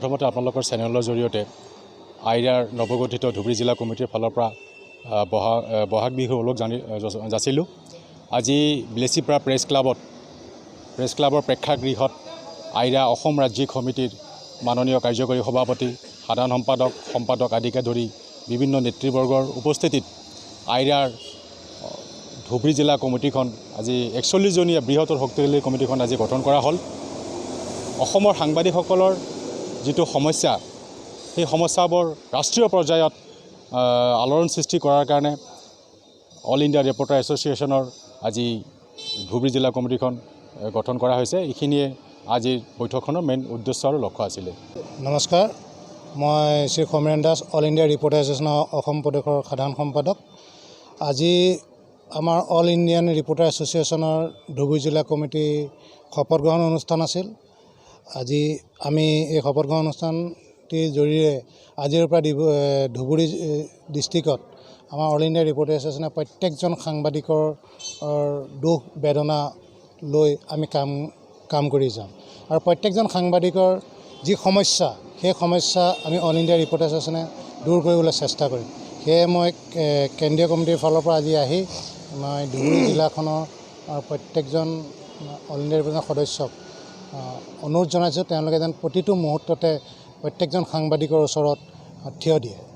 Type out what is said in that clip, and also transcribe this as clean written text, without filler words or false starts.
প্ৰথমতে আপোনালোকৰ চেনেলৰ জৰিয়তে আইৰাৰ নৱগঠিত ধুবুৰী জিলা কমিটিৰ ফালৰ পৰা বহাগ বিহুৰ ওলগ যাচিলোঁ। আজি বিলেচিপাৰা প্ৰেছ ক্লাবৰ প্ৰেক্ষাগৃহত আইৰা অসম ৰাজ্যিক সমিতিৰ মাননীয় কাৰ্যকৰী সভাপতি, সাধাৰণ সম্পাদক আদিকে ধৰি বিভিন্ন নেতৃবৰ্গৰ উপস্থিতিত আইৰাৰ ধুবুৰী জিলা কমিটিখন আজি 41জনীয়া বৃহত্তৰ শক্তিশালী কমিটিখন আজি গঠন কৰা হ'ল। অসমৰ সাংবাদিকসকলৰ যিটো সমস্যা, সেই সমস্যাবোৰ ৰাষ্ট্ৰীয় পৰ্যায়ত আলোড়ন সৃষ্টি কৰাৰ কাৰণে অল ইণ্ডিয়া ৰিপৰ্টাৰ এছ'চিয়েশ্যনৰ আজি ধুবুৰী জিলা কমিটিখন গঠন কৰা হৈছে। এইখিনিয়ে আজিৰ বৈঠকখনৰ মেইন উদ্দেশ্য আৰু লক্ষ্য আছিলে। নমস্কাৰ, মই Shri Samaren Das, all India reporter এছ'চিয়েশ্যনৰ অসম প্ৰদেশৰ সাধাৰণ সম্পাদক। আজি আমাৰ অল ইণ্ডিয়ান ৰিপৰ্টাৰ এছ'চিয়েশ্যনৰ ধুবুৰী জিলা কমিটি শপত গ্ৰহণ অনুষ্ঠান আছিল। আজি আমি এই শপত গ্ৰহণ অনুষ্ঠানটিৰ জৰিয়তে আজিৰ পৰা ধুবুৰী ডিষ্ট্ৰিক্টত আমাৰ অল ইণ্ডিয়া ৰিপৰ্টাৰ এছ'চিয়েশ্যনে প্ৰত্যেকজন সাংবাদিকৰ দুখ বেদনা লৈ আমি কাম কৰি যাম আৰু প্ৰত্যেকজন সাংবাদিকৰ যি সমস্যা, সেই সমস্যা আমি অল ইণ্ডিয়া ৰিপৰ্টাৰ এছ'চিয়েশ্যনে দূৰ কৰিবলৈ চেষ্টা কৰিম। সেয়ে মই কেন্দ্ৰীয় কমিটিৰ ফালৰ পৰা আজি আহি মই ধুবুৰী জিলাখনৰ প্ৰত্যেকজন অল ইণ্ডিয়া ৰিপৰ্টাৰ সদস্যক অনুৰোধ জনাইছোঁ তেওঁলোকে যেন প্ৰতিটো মুহূৰ্ততে প্ৰত্যেকজন সাংবাদিকৰ ওচৰত থিয় দিয়ে।